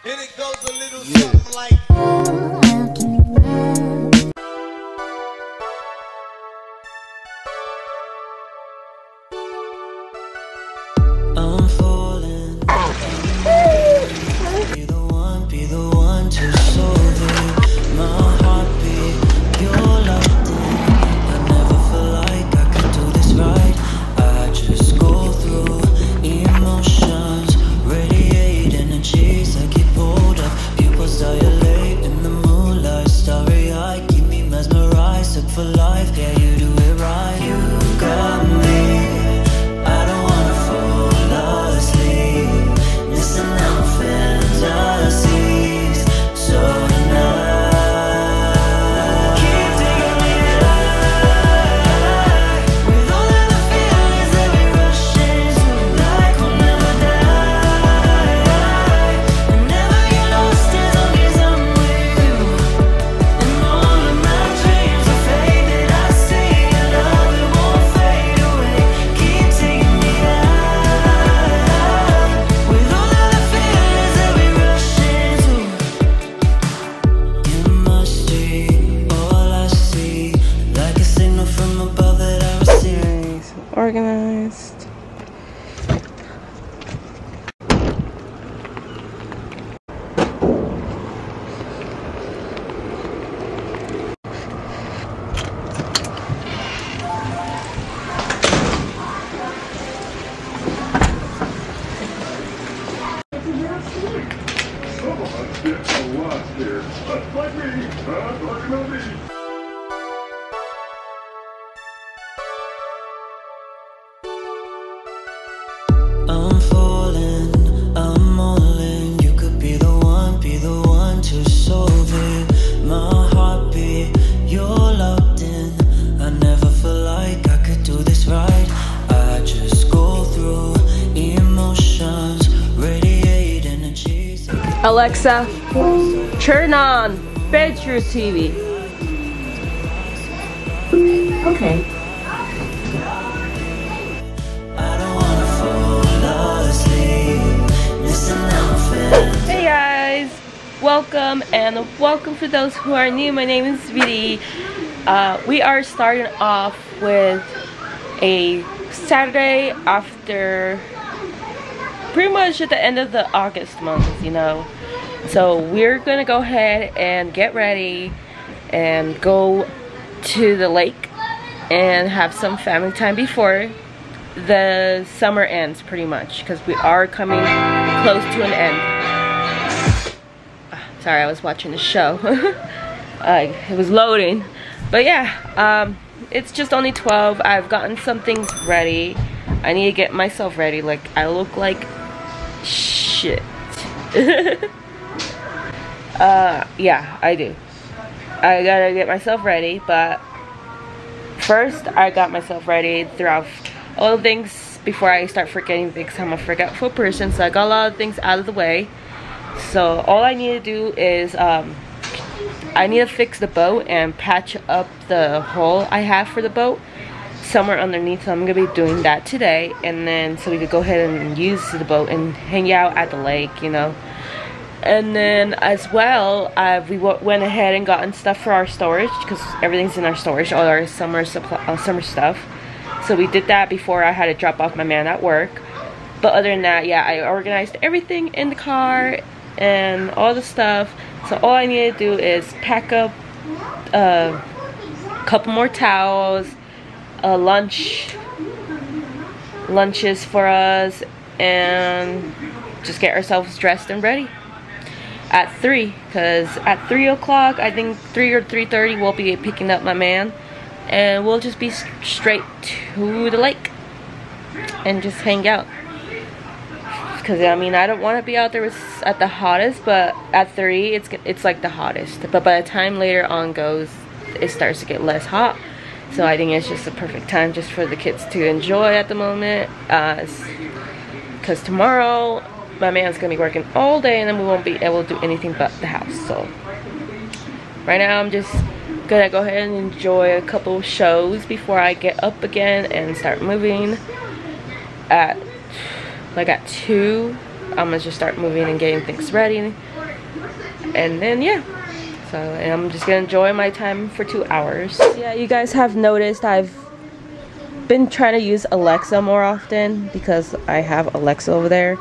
And it goes a little something like I'm falling. Be the one to solve it. My heartbeat, you're locked in. I never feel like I could do this right. I just go through emotions, radiate energies that keep hold of. Pupils dilate in the moonlight, starry-eyed, keep me mesmerized, sick for life. Yeah, you do it right. You got me. I don't wanna fall asleep, missing out fantasies. So tonight, keep taking me high, with all of the feelings that we rush into, like we'll never die, and never get lost as long as I'm with you. And all of my dreams are faded, I see your love, it won't fade away. Keep taking me high, with all of the feelings that we rush into. In my street, all I see, like a signal from above that I receive. Nice, organized. I'm falling, I'm all in. You could be the one to solve it. My heartbeat, you're locked in. I never feel like I could do this right. I just go through emotions, radiate energies. Alexa, turn on bedroom TV. Okay. I don't wanna fall asleep, missing out. Hey guys, welcome for those who are new. My name is Vidy. We are starting off with a Saturday after pretty much at the end of the August month, you know. So we're gonna go ahead and get ready and go to the lake and have some family time before the summer ends, pretty much, because we are coming close to an end. Sorry, I was watching the show. It was loading, but yeah, it's just only 12. I've gotten some things ready. I need to get myself ready. Like, I look like shit. Yeah, I do. I gotta get myself ready, but first I got myself ready throughout all the things before I start forgetting things. I'm a forgetful person, so I got a lot of things out of the way. So all I need to do is I need to fix the boat and patch up the hole I have for the boat somewhere underneath. So I'm gonna be doing that today, and then so we could go ahead and use the boat and hang out at the lake, you know. And then as well, we went ahead and gotten stuff for our storage, because everything's in our storage, all our summer stuff. So we did that before I had to drop off my man at work. But other than that, yeah, I organized everything in the car and all the stuff. So all I need to do is pack up a couple more towels, lunches for us, and just get ourselves dressed and ready at 3, because at 3 o'clock, I think 3 or 3:30, we'll be picking up my man, and we'll just be straight to the lake and just hang out. Because I mean, I don't want to be out there at the hottest, but at 3 it's like the hottest. But by the time later on goes, it starts to get less hot. So I think it's just the perfect time just for the kids to enjoy at the moment. Because tomorrow my man's gonna be working all day, and then we won't be able to do anything but the house. So right now I'm just gonna go ahead and enjoy a couple shows before I get up again and start moving. At 2, I'm gonna just start moving and getting things ready. And then yeah, so and I'm just gonna enjoy my time for 2 hours. Yeah, you guys have noticed I've been trying to use Alexa more often because I have Alexa over there.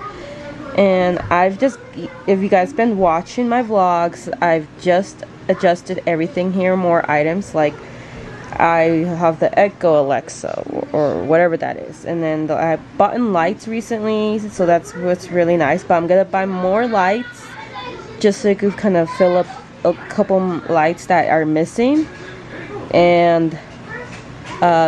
And I've just, if you guys been watching my vlogs, I've just adjusted everything here, more items, like I have the Echo Alexa or whatever that is, and then I bought in lights recently, so that's what's really nice. But I'm gonna buy more lights just so I could kind of fill up a couple lights that are missing, and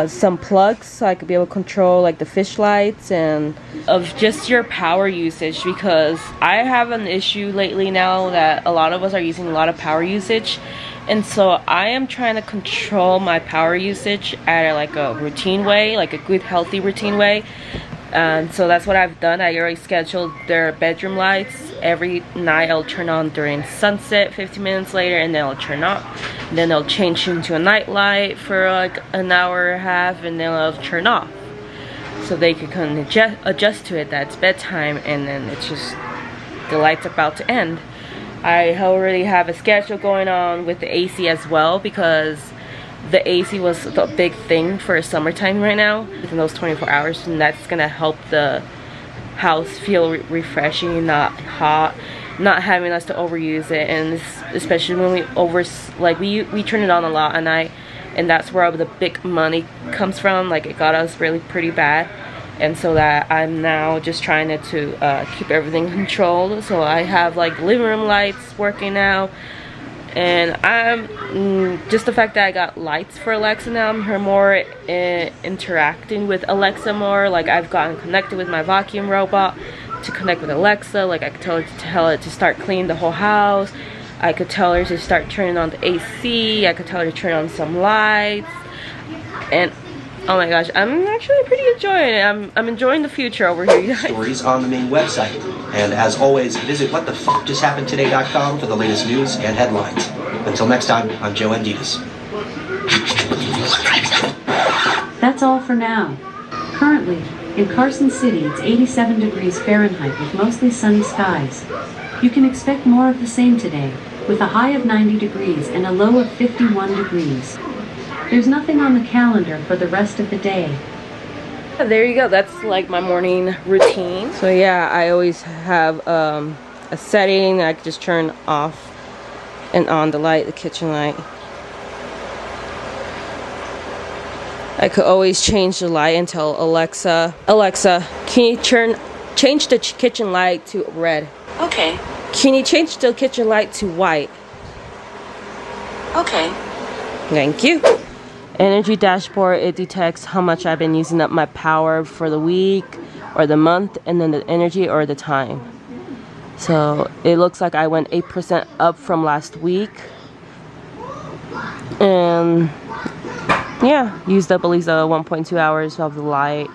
some plugs so I could be able to control like the fish lights and of just your power usage, because I have an issue lately now that a lot of us are using a lot of power usage, and so I am trying to control my power usage at like a routine way, like a good healthy routine way. And so that's what I've done. I already scheduled their bedroom lights. Every night I'll turn on during sunset, 15 minutes later, and then I'll turn off. And then they'll change into a night light for like an hour and a half, and then I'll turn off. So they can kind of adjust to it that it's bedtime, and then it's just the light's about to end. I already have a schedule going on with the AC as well, because the AC was the big thing for summertime right now in those 24 hours, and that's gonna help the house feel refreshing, not hot, not having us to overuse it. And especially when we turn it on a lot at night, and that's where the big money comes from. Like, it got us really pretty bad, and so that I'm now just trying to keep everything controlled. So I have like living room lights working now. And I'm just the fact that I got lights for Alexa now, I'm more interacting with Alexa more. Like, I've gotten connected with my vacuum robot to connect with Alexa. Like, I could tell it to start cleaning the whole house. I could tell her to start turning on the AC. I could tell her to turn on some lights. And oh my gosh, I'm actually pretty enjoying it. I'm enjoying the future over here, you guys. Stories on the main website. And as always, visit whatthefuckjusthappenedtoday.com for the latest news and headlines. Until next time, I'm Joe Anditas. That's all for now. Currently, in Carson City, it's 87 degrees Fahrenheit with mostly sunny skies. You can expect more of the same today, with a high of 90 degrees and a low of 51 degrees. There's nothing on the calendar for the rest of the day. There you go, that's like my morning routine. So yeah, I always have a setting I can just turn off and on the light, the kitchen light. I could always change the light and tell Alexa, can you change the kitchen light to red? Okay. Can you change the kitchen light to white? Okay. Thank you. Energy dashboard, it detects how much I've been using up my power for the week or the month, and then the energy or the time. So it looks like I went 8% up from last week, and yeah, used up at least 1.2 hours of the light.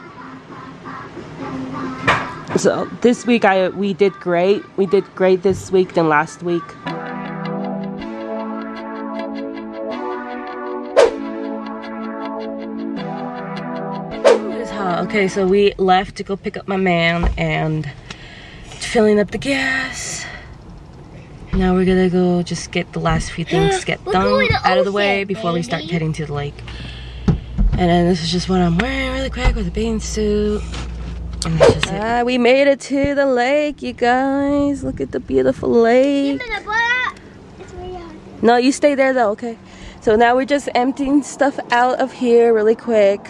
So this week we did great. We did great this week than last week. Okay, so we left to go pick up my man and filling up the gas. Now we're gonna go just get the last few things done out of the way before we start heading to the lake. And then this is just what I'm wearing really quick with a bathing suit. And that's just it. We made it to the lake, you guys. Look at the beautiful lake. No, you stay there though, okay? So now we're just emptying stuff out of here really quick.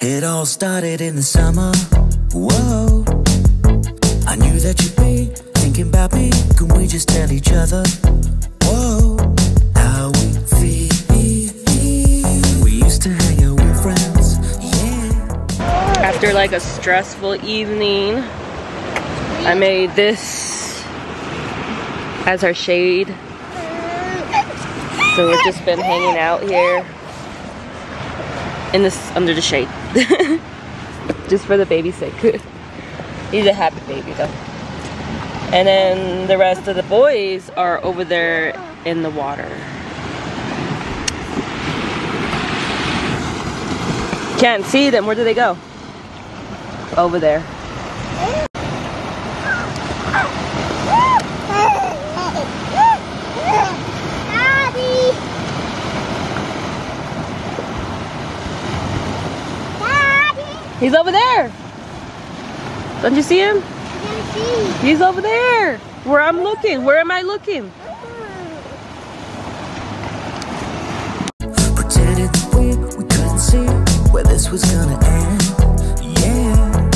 It all started in the summer, whoa. I knew that you'd be thinking about me. Can we just tell each other, whoa, how we feel? We used to hang out with friends, yeah. After like a stressful evening, I made this as our shade. So we've just been hanging out here in this under the shade. Just for the baby's sake. He's a happy baby though. And then the rest of the boys are over there in the water. Can't see them. Where do they go? Over there. He's over there. Don't you see him? He's over there. Where I'm looking. Where am I looking? Pretended that we couldn't see where this was gonna end. Yeah,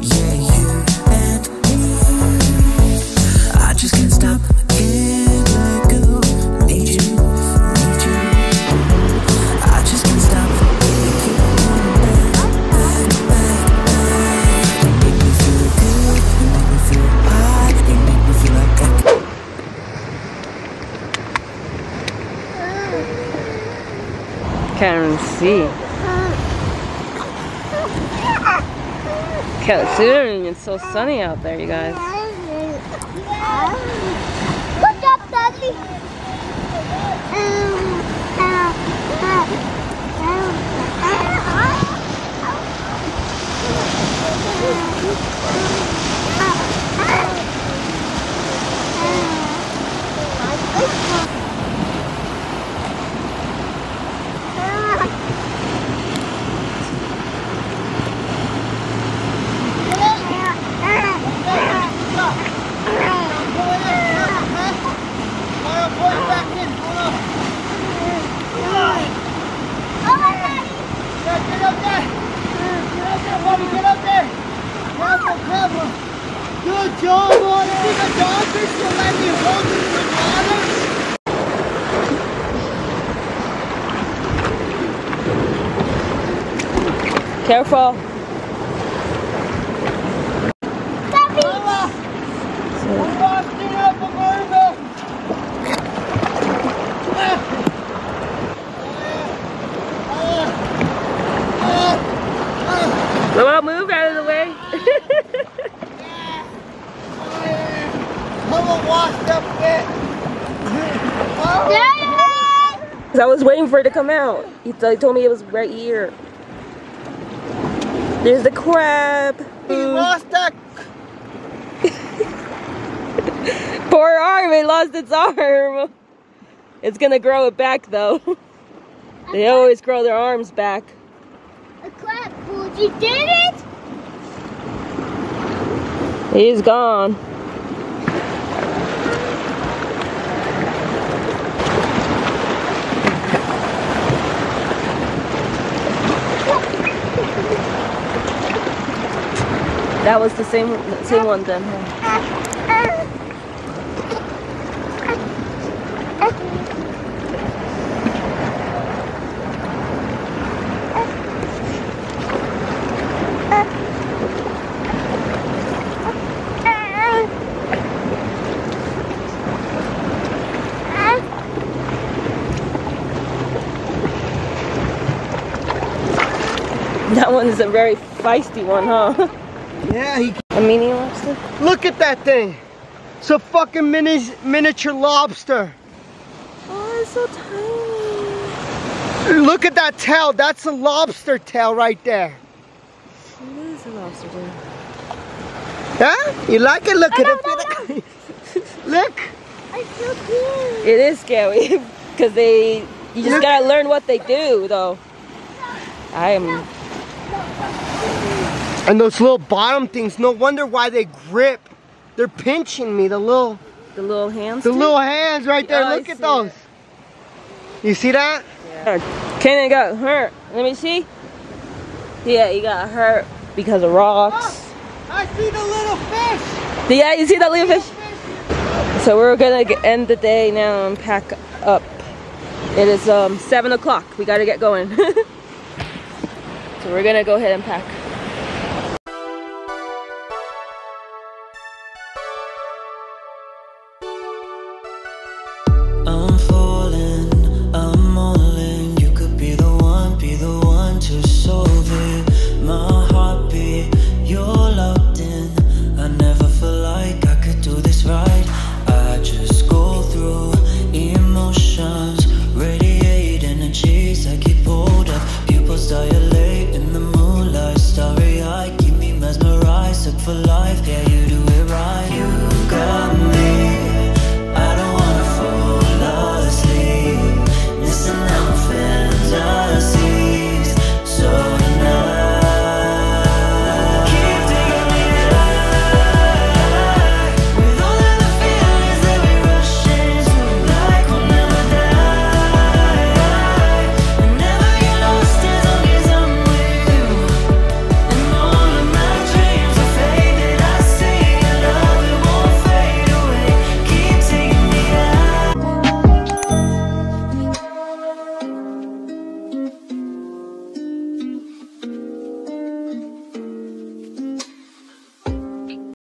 yeah, you and me. I just can't stop, can't let go. Need you, need you. I just can't stop, keep coming back, back, back, back. You make me feel good, you make me feel high, you make me feel like Can't even see. Considering it's so sunny out there, you guys. Good job, Daddy. Good job, boy. See the dogfish will let me hold it with water. Careful. Mama, we're walking up a marble. Well, move out of the way. I'm a washed up bit. I was waiting for it to come out. He told me it was right here. There's the crab. He lost that. Poor arm, it lost its arm. It's gonna grow it back though. They always grow their arms back. A crab, you did it? He's gone. That was the same one then, huh? That one's a very feisty one, huh? Yeah, he. A mini lobster? Look at that thing. It's a fucking miniature lobster. Oh, it's so tiny. Look at that tail. That's a lobster tail right there. It is a lobster tail. Huh? You like it? Look at it. Look. I feel good. It is scary because you just gotta learn what they do, though. And those little bottom things, no wonder why they grip. They're pinching me, the little hands? The little hands right there, Oh, look at those. You see that? Yeah. Kenan got hurt. Let me see. Yeah, he got hurt because of rocks. Oh, I see the little fish. Yeah, you see that little fish? So we're gonna end the day now and pack up. It is 7 o'clock. We gotta get going. So we're gonna go ahead and pack.